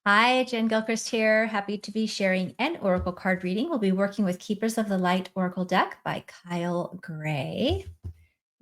Hi, Jen Gilchrist here. Happy to be sharing an Oracle card reading. We'll be working with Keepers of the Light Oracle deck by Kyle Gray.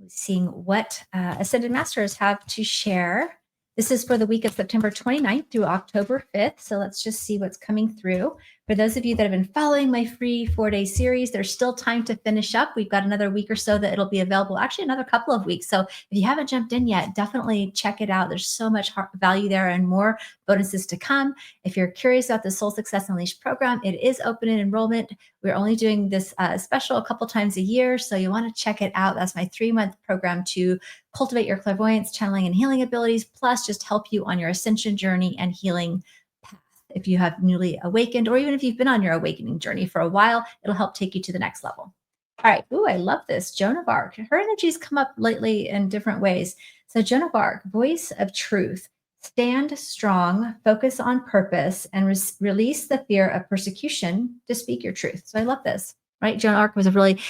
Seeing what Ascended Masters have to share. This is for the week of September 29th through October 5th. So let's just see what's coming through. For those of you that have been following my free 4-day series, there's still time to finish up. We've got another week or so that it'll be available, actually another couple of weeks. So if you haven't jumped in yet, definitely check it out. There's so much value there and more bonuses to come. If you're curious about the Soul Success Unleashed program, it is open in enrollment. We're only doing this special a couple times a year, so you want to check it out. That's my 3-month program to cultivate your clairvoyance, channeling, and healing abilities, plus just help you on your ascension journey and healing path. If you have newly awakened, or even if you've been on your awakening journey for a while, it'll help take you to the next level. All right. Ooh, I love this. Joan of Ark. Her energy's come up lately in different ways. So Joan of Ark, voice of truth. Stand strong, focus on purpose, and release the fear of persecution to speak your truth. So I love this, right? Joan of Arc was a really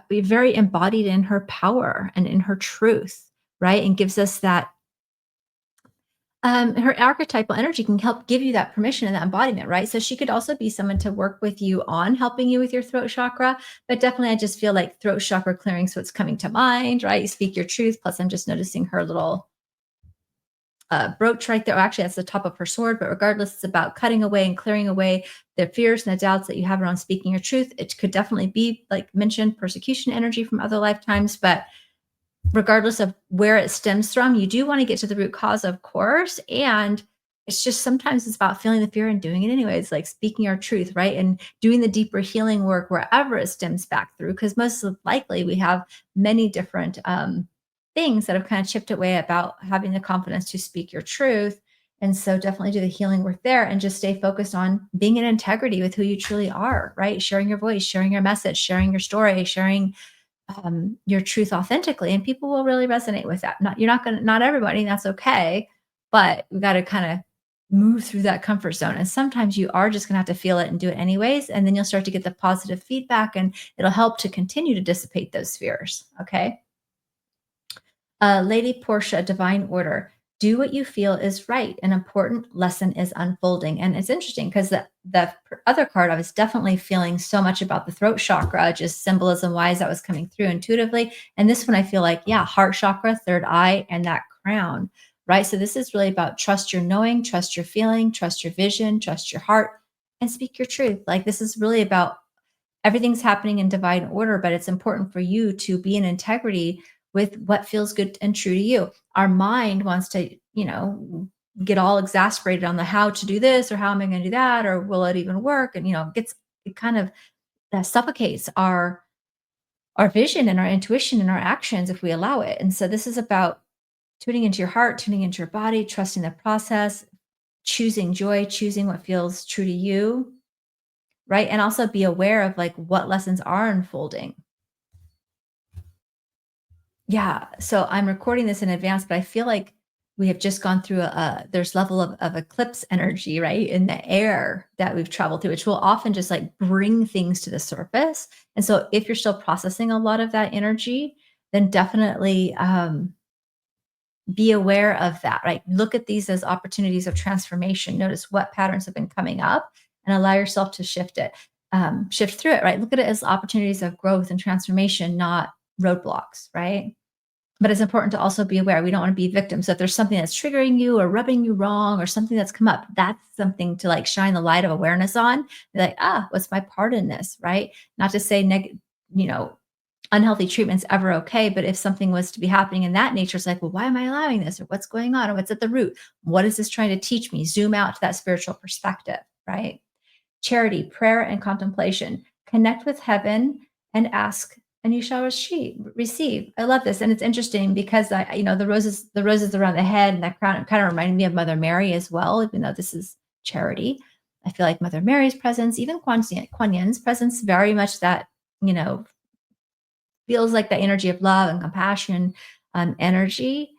very embodied in her power and in her truth, right? And gives us that her archetypal energy can help give you that permission and that embodiment, right? So she could also be someone to work with you on helping you with your throat chakra. But definitely, I just feel like throat chakra clearing is what's coming to mind, right? Speak your truth. Plus, I'm just noticing her little brooch right there. Actually, that's the top of her sword. But regardless, it's about cutting away and clearing away the fears and the doubts that you have around speaking your truth. It could definitely be, like mentioned, persecution energy from other lifetimes. But regardless of where it stems from, you do want to get to the root cause, of course. And it's just sometimes it's about feeling the fear and doing it anyways, like speaking our truth, right? And doing the deeper healing work wherever it stems back through, because most likely we have many different things that have kind of chipped away about having the confidence to speak your truth. And so definitely do the healing work there and just stay focused on being in integrity with who you truly are, right? Sharing your voice, sharing your message, sharing your story, sharing your truth authentically, and people will really resonate with that. Not everybody, and that's okay, but we got to kind of move through that comfort zone. And sometimes you are just going to have to feel it and do it anyways. And then you'll start to get the positive feedback and it'll help to continue to dissipate those fears. Okay. Lady Portia, divine order. Do what you feel is right. An important lesson is unfolding. And it's interesting because the other card, I was definitely feeling so much about the throat chakra, just symbolism wise, that was coming through intuitively. And this one, I feel like, yeah, heart chakra, third eye, and that crown, right? So this is really about trust your knowing, trust your feeling, trust your vision, trust your heart, and speak your truth. Like this is really about everything's happening in divine order, but it's important for you to be in integrity with what feels good and true to you. Our mind wants to, get all exasperated on the how to do this or how am I going to do that or will it even work? And it kind of that suffocates our vision and our intuition and our actions if we allow it. And so this is about tuning into your heart, tuning into your body, trusting the process, choosing joy, choosing what feels true to you, right? And also be aware of like what lessons are unfolding. Yeah, so I'm recording this in advance, but I feel like we have just gone through there's level of eclipse energy, right, in the air that we've traveled through, which will often just like bring things to the surface. And so if you're still processing a lot of that energy, then definitely be aware of that, right? Look at these as opportunities of transformation. Notice what patterns have been coming up and allow yourself to shift through it, right? Look at it as opportunities of growth and transformation, not roadblocks, right? But it's important to also be aware. We don't want to be victims. So if there's something that's triggering you or rubbing you wrong or something that's come up, that's something to like shine the light of awareness on. Be like, what's my part in this, right? Not to say unhealthy treatment's ever okay, but if something was to be happening in that nature, it's like, well, why am I allowing this? Or what's going on? Or what's at the root? What is this trying to teach me? Zoom out to that spiritual perspective, right? Charity, prayer, and contemplation. Connect with heaven and ask, and you shall receive. I love this, and it's interesting because the roses around the head and that crown kind of reminded me of Mother Mary as well. Even though this is charity, I feel like Mother Mary's presence, even Kuan Yin's presence, very much that feels like the energy of love and compassion energy.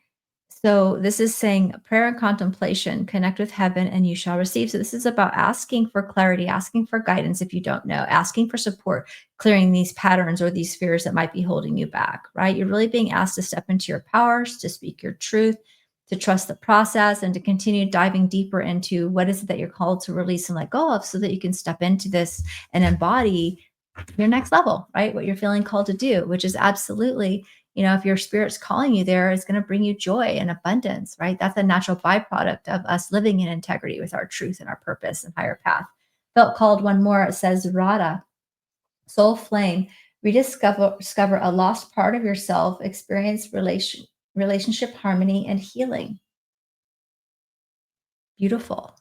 So this is saying prayer and contemplation, connect with heaven and you shall receive. So this is about asking for clarity, asking for guidance if you don't know, asking for support, clearing these patterns or these fears that might be holding you back, right? You're really being asked to step into your powers, to speak your truth, to trust the process and to continue diving deeper into what is it that you're called to release and let go of so that you can step into this and embody your next level, right? What you're feeling called to do, which is absolutely, if your spirit's calling you there, is going to bring you joy and abundance, right? That's a natural byproduct of us living in integrity with our truth and our purpose and higher path. Felt called one more. It says, Rhoda, soul flame, rediscover a lost part of yourself, experience relationship harmony and healing. Beautiful.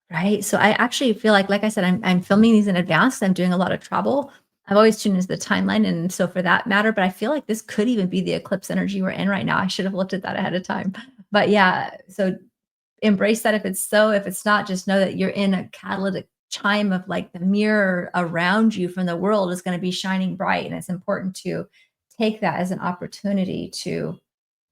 Right? So I actually feel like I said, I'm filming these in advance. I'm doing a lot of travel. I've always tuned into the timeline, and so for that matter, but I feel like this could even be the eclipse energy we're in right now. I should have looked at that ahead of time. But yeah, so embrace that if it's so. If it's not, just know that you're in a catalytic chime of like the mirror around you from the world is going to be shining bright. And it's important to take that as an opportunity to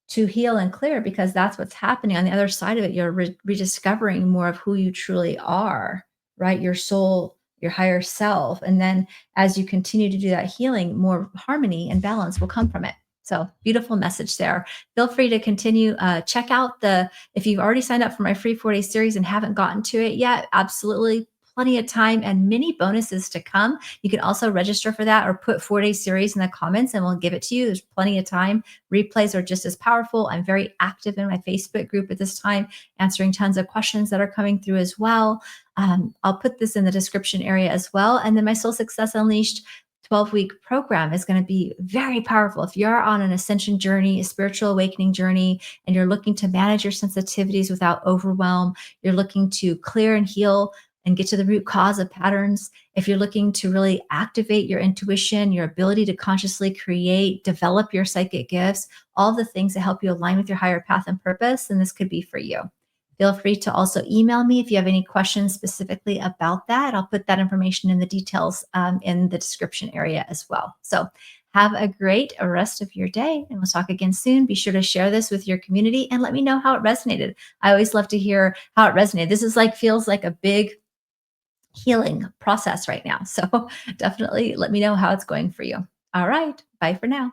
heal and clear, because that's what's happening on the other side of it. You're rediscovering more of who you truly are, right? Your soul, your higher self. And then as you continue to do that healing, more harmony and balance will come from it. So beautiful message there. Feel free to continue. Check out if you've already signed up for my free 4-day series and haven't gotten to it yet, absolutely plenty of time and many bonuses to come. You can also register for that or put 4-day series in the comments and we'll give it to you. There's plenty of time. Replays are just as powerful. I'm very active in my Facebook group at this time, answering tons of questions that are coming through as well. I'll put this in the description area as well. And then my Soul Success Unleashed 12-week program is going to be very powerful. If you're on an ascension journey, a spiritual awakening journey, and you're looking to manage your sensitivities without overwhelm, you're looking to clear and heal and get to the root cause of patterns. If you're looking to really activate your intuition, your ability to consciously create, develop your psychic gifts, all the things that help you align with your higher path and purpose, then this could be for you. Feel free to also email me if you have any questions specifically about that. I'll put that information in the details in the description area as well. So have a great rest of your day, and we'll talk again soon. Be sure to share this with your community and let me know how it resonated. I always love to hear how it resonated. This is feels like a big healing process right now. So definitely let me know how it's going for you. All right. Bye for now.